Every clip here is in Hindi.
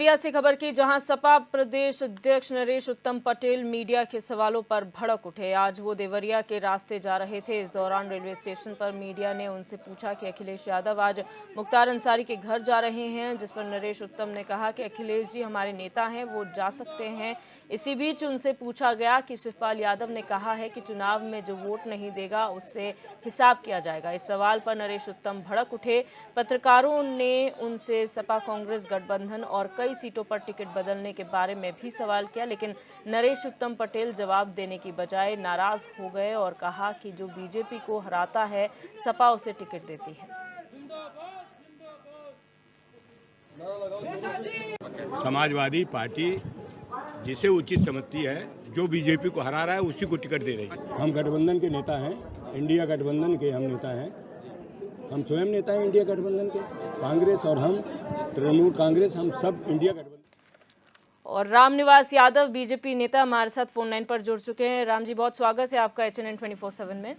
मीडिया से खबर की, जहां सपा प्रदेश अध्यक्ष नरेश उत्तम पटेल मीडिया के सवालों पर भड़क उठे। आज वो देवरिया के रास्ते जा रहे थे। इस दौरान रेलवे स्टेशन पर मीडिया ने उनसे पूछा कि अखिलेश यादव आज मुख्तार अंसारी के घर जा रहे हैं, जिस पर नरेश उत्तम ने कहा कि अखिलेश जी हमारे नेता हैं, वो जा सकते हैं। इसी बीच उनसे पूछा गया कि शिवपाल यादव ने कहा है कि चुनाव में जो वोट नहीं देगा उससे हिसाब किया जाएगा। इस सवाल पर नरेश उत्तम भड़क उठे। पत्रकारों ने उनसे सपा कांग्रेस गठबंधन और कई सीटों पर टिकट बदलने के बारे में भी सवाल किया, लेकिन नरेश उत्तम पटेल जवाब देने की बजाय नाराज हो गए और कहा कि जो बीजेपी को हराता है सपा उसे टिकट देती है। समाजवादी पार्टी जिसे उचित समझती है, जो बीजेपी को हरा रहा है उसी को टिकट दे रही है। हम गठबंधन के नेता हैं, इंडिया गठबंधन के हम नेता हैं, हम स्वयं नेता हैं इंडिया गठबंधन के। कांग्रेस और हम तृणमूल कांग्रेस, हम सब इंडिया गठबंधन। और रामनिवास यादव बीजेपी नेता हमारे साथ फोन लाइन पर जुड़ चुके हैं। राम जी, बहुत स्वागत है आपका HNN 24/7 में।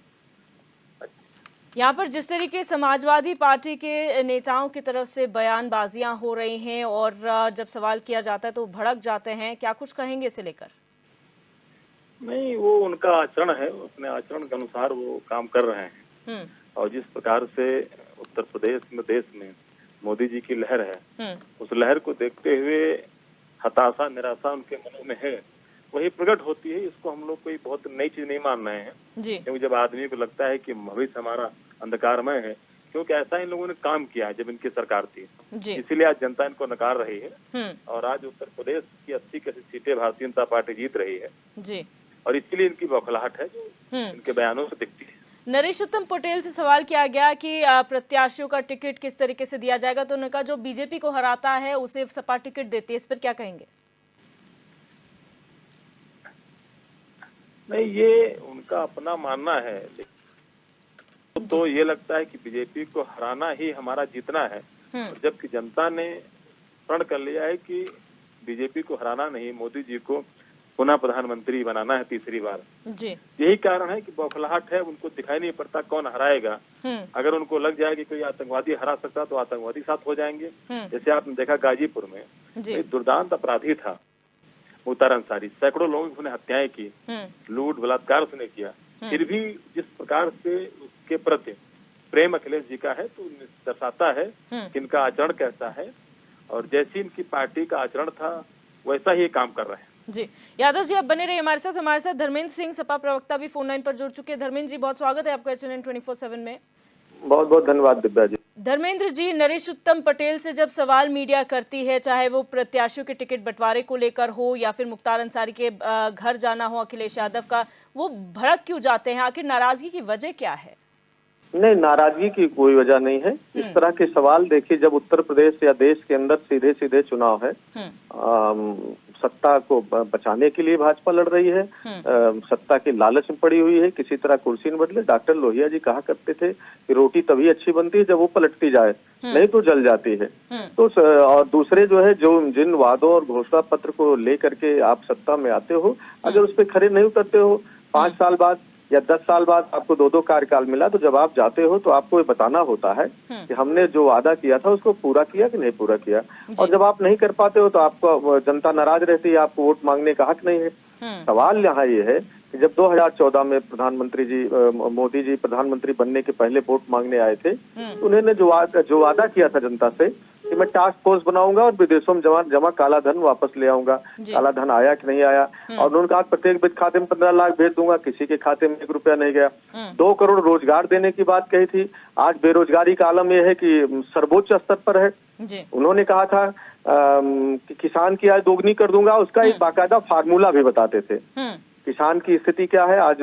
यहाँ पर जिस तरीके समाजवादी पार्टी के नेताओं की तरफ से बयानबाजियां हो रही हैं और जब सवाल किया जाता है तो भड़क जाते हैं, क्या कुछ कहेंगे इसे लेकर? नहीं, वो उनका आचरण है, अपने आचरण के अनुसार वो काम कर रहे हैं। और जिस प्रकार से उत्तर प्रदेश में, देश में मोदी जी की लहर है, उस लहर को देखते हुए हताशा, निराशा उनके मनों में है, वही प्रकट होती है। इसको हम लोग कोई बहुत नई चीज नहीं मान रहे हैं, क्योंकि जब आदमी को लगता है कि भविष्य हमारा अंधकारमय है, क्योंकि ऐसा इन लोगों ने काम किया जब इनकी सरकार थी, इसीलिए आज जनता इनको नकार रही है। और आज उत्तर प्रदेश की 80 की 80 सीटें भारतीय जनता पार्टी जीत रही है, और इसके लिए इनकी बौखलाहट है जो इनके बयानों से दिखती है। नरेश उत्तम पटेल से सवाल किया गया कि प्रत्याशियों का टिकट किस तरीके से दिया जाएगा, तो उन्होंने कहा जो बीजेपी को हराता है उसे सपा टिकट देती है। इस पर क्या कहेंगे? नहीं, ये उनका अपना मानना है, तो ये लगता है कि बीजेपी को हराना ही हमारा जीतना है, जबकि जनता ने प्रण कर लिया है कि बीजेपी को हराना नहीं, मोदी जी को पुनः प्रधानमंत्री बनाना है तीसरी बार। यही कारण है कि बौखलाहट है, उनको दिखाई नहीं पड़ता कौन हराएगा। अगर उनको लग जाए कि कोई आतंकवादी हरा सकता तो आतंकवादी साथ हो जाएंगे। जैसे आपने देखा गाजीपुर में एक दुर्दांत अपराधी था मुख्तार अंसारी, सैकड़ों लोगों की उसने हत्याएं की, लूट बलात्कार उसने किया, फिर भी जिस प्रकार से उसके प्रति प्रेम अखिलेश जी का है, तो दर्शाता है कि इनका आचरण कैसा है। और जैसी इनकी पार्टी का आचरण था वैसा ही काम कर रहे हैं। जी, यादव जी आप बने रहिए हमारे साथ धर्मेंद्र सिंह सपा प्रवक्ता भी फोन लाइन पर जुड़ चुके हैं। धर्मेंद्र जी, बहुत स्वागत है आपका HNN 24/7 में। बहुत बहुत धन्यवाद दिव्या जी। धर्मेंद्र जी, नरेश उत्तम पटेल से जब सवाल मीडिया करती है, चाहे वो प्रत्याशियों के टिकट बंटवारे को लेकर हो या फिर मुख्तार अंसारी के घर जाना हो अखिलेश यादव का, वो भड़क क्यों जाते हैं? आखिर नाराजगी की वजह क्या है? नहीं, नाराजगी की कोई वजह नहीं है। इस तरह के सवाल देखिए, जब उत्तर प्रदेश या देश के अंदर सीधे सीधे चुनाव है, सत्ता को बचाने के लिए भाजपा लड़ रही है, सत्ता की लालच में पड़ी हुई है, किसी तरह कुर्सी न बदले। डॉक्टर लोहिया जी कहा करते थे कि रोटी तभी अच्छी बनती है जब वो पलटती जाए, नहीं तो जल जाती है। तो और दूसरे जो है, जो जिन वादों और घोषणा पत्र को लेकर के आप सत्ता में आते हो, अगर उस पर खरे नहीं उतरते हो, 5 साल बाद या 10 साल बाद आपको 2-2 कार्यकाल मिला, तो जब आप जाते हो तो आपको ये बताना होता है कि हमने जो वादा किया था उसको पूरा किया कि नहीं पूरा किया। और जब आप नहीं कर पाते हो तो आपको जनता नाराज रहती है, आपको वोट मांगने का हक नहीं है। सवाल यहाँ ये है कि जब 2014 में प्रधानमंत्री जी, मोदी जी प्रधानमंत्री बनने के पहले वोट मांगने आए थे, उन्होंने जो वादा किया था जनता से कि मैं टास्क फोर्स बनाऊंगा और विदेशों में जमा काला धन वापस ले आऊंगा, काला धन आया कि नहीं आया? और उन्होंने कहा प्रत्येक खाते में 15 लाख भेज दूंगा, किसी के खाते में 1 रुपया नहीं गया। 2 करोड़ रोजगार देने की बात कही थी। आज बेरोजगारी का आलम यह है कि सर्वोच्च स्तर पर है। उन्होंने कहा था कि किसान की आय दोगुनी कर दूंगा, उसका एक बाकायदा फार्मूला भी बताते थे। किसान की स्थिति क्या है आज?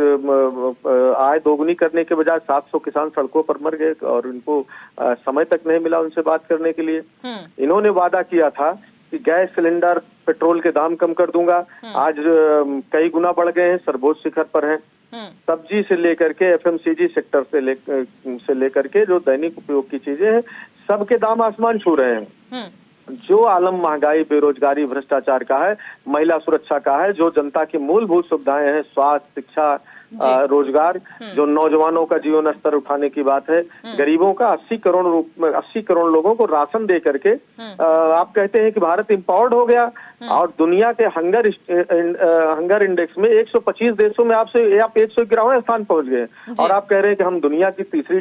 आय दोगुनी करने के बजाय 700 किसान सड़कों पर मर गए और इनको समय तक नहीं मिला उनसे बात करने के लिए। इन्होंने वादा किया था कि गैस सिलेंडर, पेट्रोल के दाम कम कर दूंगा, आज कई गुना बढ़ गए हैं, सर्वोच्च शिखर पर हैं। सब्जी से लेकर के FMCG सेक्टर से लेकर के जो दैनिक उपयोग की चीजें हैं, सबके दाम आसमान छू रहे हैं। जो आलम महंगाई, बेरोजगारी, भ्रष्टाचार का है, महिला सुरक्षा का है, जो जनता की मूलभूत सुविधाएं हैं, स्वास्थ्य, शिक्षा, रोजगार, जो नौजवानों का जीवन स्तर उठाने की बात है, गरीबों का 80 करोड़ लोगों को राशन दे करके आप कहते हैं कि भारत इम्पावर्ड हो गया, और दुनिया के हंगर इंडेक्स में 125 देशों में आप 111वें स्थान पहुंच गए, और आप कह रहे हैं कि हम दुनिया की तीसरी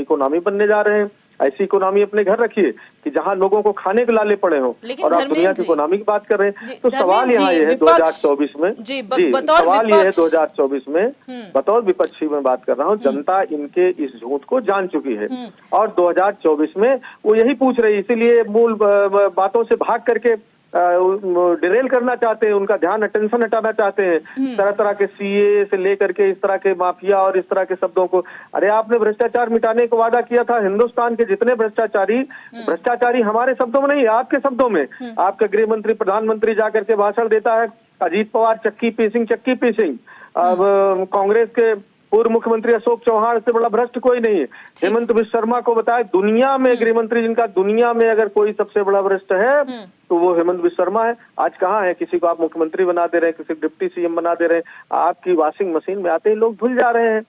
इकोनॉमी बनने जा रहे हैं। ऐसी इकोनॉमी अपने घर रखिए कि जहां लोगों को खाने के लाले पड़े हों, और आप दुनिया की इकोनॉमी की बात कर रहे हैं। तो सवाल यहाँ ये है 2024 में, सवाल ये है 2024 में, बतौर विपक्षी में बात कर रहा हूँ, जनता इनके इस झूठ को जान चुकी है, और 2024 में वो यही पूछ रही, इसीलिए मूल बातों से भाग करके डिरेल करना चाहते हैं, उनका ध्यान अटेंशन हटाना चाहते हैं, तरह तरह के सीए से लेकर के इस तरह के माफिया और इस तरह के शब्दों को। अरे आपने भ्रष्टाचार मिटाने का वादा किया था, हिंदुस्तान के जितने भ्रष्टाचारी हमारे शब्दों में नहीं, आपके शब्दों में, आपका गृह मंत्री प्रधानमंत्री जाकर के भाषण देता है, अजीत पवार चक्की पीसिंग। अब कांग्रेस के पूर्व मुख्यमंत्री अशोक चौहान से बड़ा भ्रष्ट कोई नहीं है। हेमंत बिश्व शर्मा को बताया, दुनिया में गृह मंत्री जिनका दुनिया में अगर कोई सबसे बड़ा भ्रष्ट है तो वो हेमंत बिश्व शर्मा है। आज कहाँ है? किसी को आप मुख्यमंत्री बना दे रहे हैं, किसी को डिप्टी सीएम बना दे रहे हैं, आपकी वॉशिंग मशीन में आते ही लोग धुल जा रहे हैं।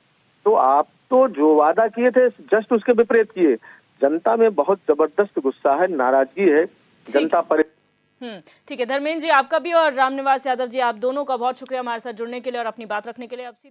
तो आप तो जो वादा किए थे जस्ट उसके विपरीत किए। जनता में बहुत जबरदस्त गुस्सा है, नाराजगी है, जनता पर। ठीक है धर्मेंद्र जी, आपका भी और रामनिवास यादव जी, आप दोनों का बहुत शुक्रिया हमारे साथ जुड़ने के लिए और अपनी बात रखने के लिए।